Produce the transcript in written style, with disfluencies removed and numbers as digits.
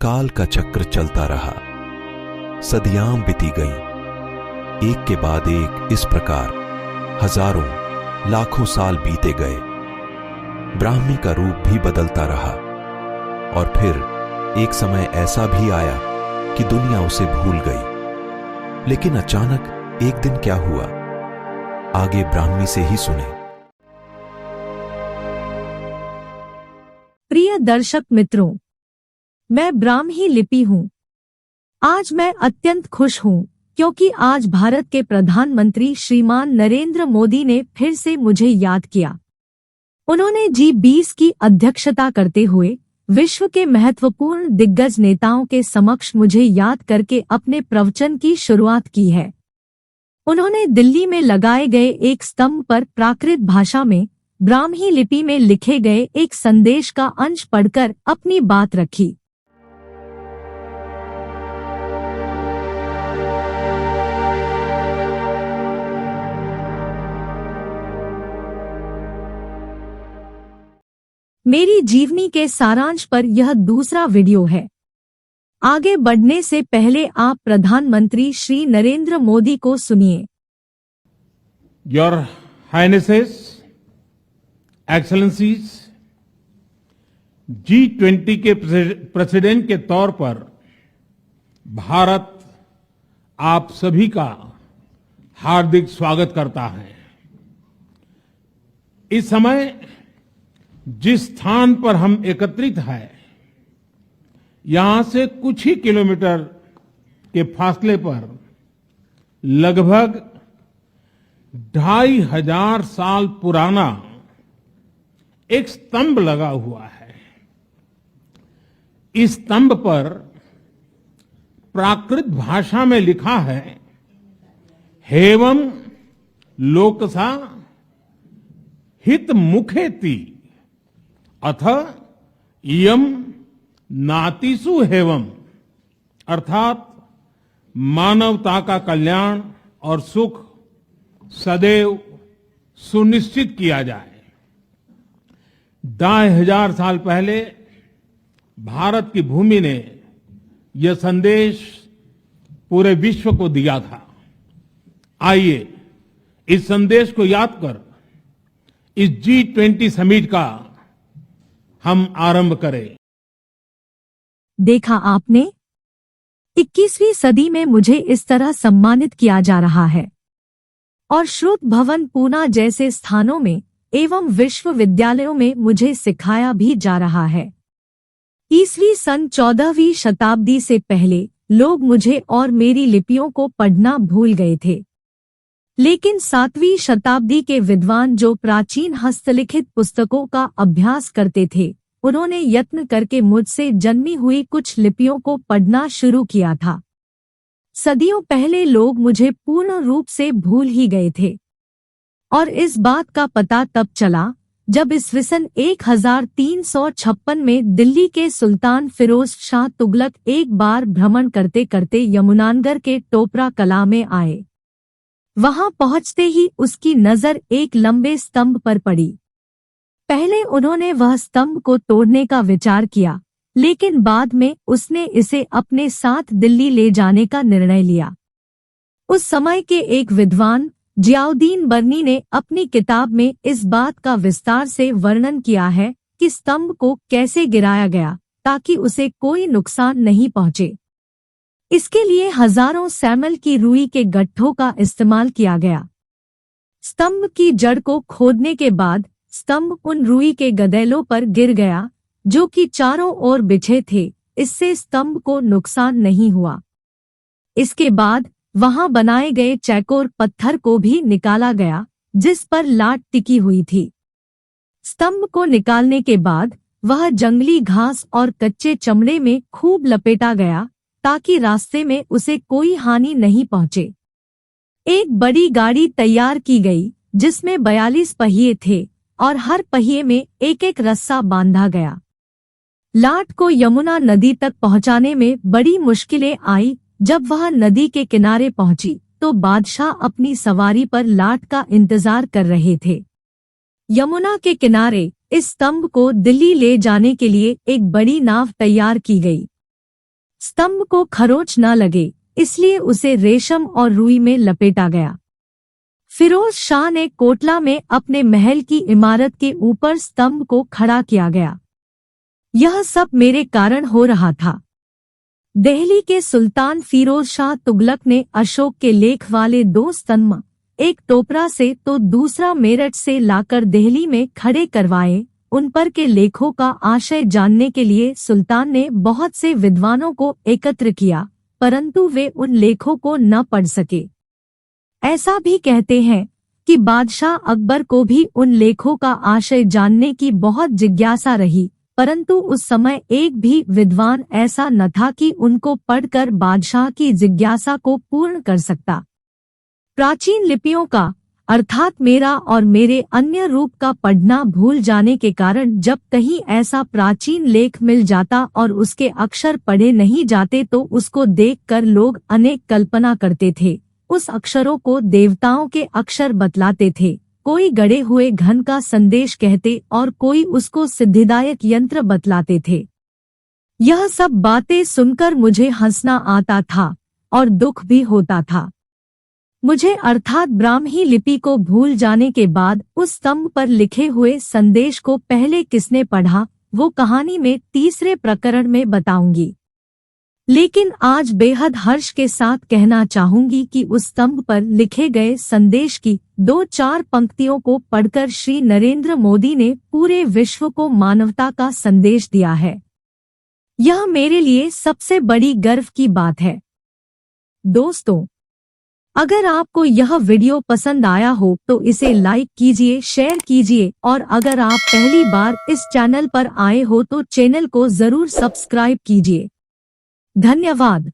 काल का चक्र चलता रहा। सदियां बीती गईं, एक के बाद एक इस प्रकार हजारों लाखों साल बीते गए। ब्राह्मी का रूप भी बदलता रहा और फिर एक समय ऐसा भी आया कि दुनिया उसे भूल गई। लेकिन अचानक एक दिन क्या हुआ, आगे ब्राह्मी से ही सुने। प्रिय दर्शक मित्रों, मैं ब्राह्मी लिपि हूँ। आज मैं अत्यंत खुश हूँ क्योंकि आज भारत के प्रधानमंत्री श्रीमान नरेंद्र मोदी ने फिर से मुझे याद किया। उन्होंने G20 की अध्यक्षता करते हुए विश्व के महत्वपूर्ण दिग्गज नेताओं के समक्ष मुझे याद करके अपने प्रवचन की शुरुआत की है। उन्होंने दिल्ली में लगाए गए एक स्तंभ पर प्राकृत भाषा में ब्राह्मी लिपि में लिखे गए एक संदेश का अंश पढ़कर अपनी बात रखी। मेरी जीवनी के सारांश पर यह दूसरा वीडियो है। आगे बढ़ने से पहले आप प्रधानमंत्री श्री नरेंद्र मोदी को सुनिए। Your Highnesses, Excellencies, G20 के प्रेसिडेंट के तौर पर भारत आप सभी का हार्दिक स्वागत करता है। इस समय जिस स्थान पर हम एकत्रित हैं, यहां से कुछ ही किलोमीटर के फासले पर लगभग 2500 साल पुराना एक स्तंभ लगा हुआ है। इस स्तंभ पर प्राकृत भाषा में लिखा है, हेवम लोकसा हित मुखेति अथ इयम नातिसु हेवम, अर्थात मानवता का कल्याण और सुख सदैव सुनिश्चित किया जाए। 2500 साल पहले भारत की भूमि ने यह संदेश पूरे विश्व को दिया था। आइए इस संदेश को याद कर इस G20 समिट का हम आरंभ करें। देखा आपने, 21वीं सदी में मुझे इस तरह सम्मानित किया जा रहा है और श्रुत भवन पूना जैसे स्थानों में एवं विश्वविद्यालयों में मुझे सिखाया भी जा रहा है। ईस्वी सन 14वीं शताब्दी से पहले लोग मुझे और मेरी लिपियों को पढ़ना भूल गए थे, लेकिन 7वीं शताब्दी के विद्वान जो प्राचीन हस्तलिखित पुस्तकों का अभ्यास करते थे, उन्होंने यत्न करके मुझसे जन्मी हुई कुछ लिपियों को पढ़ना शुरू किया था। सदियों पहले लोग मुझे पूर्ण रूप से भूल ही गए थे और इस बात का पता तब चला जब ईस्वीसन 1356 में दिल्ली के सुल्तान फिरोज शाह तुगलक एक बार भ्रमण करते करते यमुनानगर के टोपरा कला में आए। वहां पहुंचते ही उसकी नजर एक लंबे स्तंभ पर पड़ी। पहले उन्होंने वह स्तंभ को तोड़ने का विचार किया, लेकिन बाद में उसने इसे अपने साथ दिल्ली ले जाने का निर्णय लिया। उस समय के एक विद्वान जियाउद्दीन बर्नी ने अपनी किताब में इस बात का विस्तार से वर्णन किया है कि स्तंभ को कैसे गिराया गया ताकि उसे कोई नुकसान नहीं पहुंचे। इसके लिए हजारों सैमल की रुई के गट्ठों का इस्तेमाल किया गया। स्तंभ की जड़ को खोदने के बाद स्तंभ उन रुई के गदेलों पर गिर गया जो कि चारों ओर बिछे थे। इससे स्तंभ को नुकसान नहीं हुआ। इसके बाद वहां बनाए गए चौकोर पत्थर को भी निकाला गया जिस पर लाट टिकी हुई थी। स्तंभ को निकालने के बाद वह जंगली घास और कच्चे चमड़े में खूब लपेटा गया ताकि रास्ते में उसे कोई हानि नहीं पहुंचे। एक बड़ी गाड़ी तैयार की गई जिसमें 42 पहिए थे और हर पहिए में एक एक रस्सा बांधा गया। लाट को यमुना नदी तक पहुंचाने में बड़ी मुश्किलें आई। जब वह नदी के किनारे पहुंची तो बादशाह अपनी सवारी पर लाट का इंतजार कर रहे थे। यमुना के किनारे इस स्तंभ को दिल्ली ले जाने के लिए एक बड़ी नाव तैयार की गई। स्तंभ को खरोंच न लगे, इसलिए उसे रेशम और रुई में लपेटा गया। फिरोज शाह ने कोटला में अपने महल की इमारत के ऊपर स्तंभ को खड़ा किया गया। यह सब मेरे कारण हो रहा था। दिल्ली के सुल्तान फिरोज शाह तुगलक ने अशोक के लेख वाले 2 स्तंभ, एक टोपरा से तो दूसरा मेरठ से लाकर दिल्ली में खड़े करवाए। उन पर के लेखों का आशय जानने के लिए सुल्तान ने बहुत से विद्वानों को एकत्र किया, परंतु वे उन लेखों को न पढ़ सके। ऐसा भी कहते हैं कि बादशाह अकबर को भी उन लेखों का आशय जानने की बहुत जिज्ञासा रही, परंतु उस समय एक भी विद्वान ऐसा न था कि उनको पढ़कर बादशाह की जिज्ञासा को पूर्ण कर सकता। प्राचीन लिपियों का अर्थात मेरा और मेरे अन्य रूप का पढ़ना भूल जाने के कारण जब कहीं ऐसा प्राचीन लेख मिल जाता और उसके अक्षर पढ़े नहीं जाते तो उसको देखकर लोग अनेक कल्पना करते थे। उस अक्षरों को देवताओं के अक्षर बतलाते थे, कोई गड़े हुए घन का संदेश कहते और कोई उसको सिद्धिदायक यंत्र बतलाते थे। यह सब बातें सुनकर मुझे हंसना आता था और दुख भी होता था। मुझे अर्थात ब्राह्मी लिपि को भूल जाने के बाद उस स्तंभ पर लिखे हुए संदेश को पहले किसने पढ़ा, वो कहानी में 3रे प्रकरण में बताऊंगी। लेकिन आज बेहद हर्ष के साथ कहना चाहूंगी कि उस स्तंभ पर लिखे गए संदेश की 2-4 पंक्तियों को पढ़कर श्री नरेंद्र मोदी ने पूरे विश्व को मानवता का संदेश दिया है। यह मेरे लिए सबसे बड़ी गर्व की बात है। दोस्तों, अगर आपको यह वीडियो पसंद आया हो तो इसे लाइक कीजिए, शेयर कीजिए और अगर आप पहली बार इस चैनल पर आए हो तो चैनल को जरूर सब्सक्राइब कीजिए। धन्यवाद।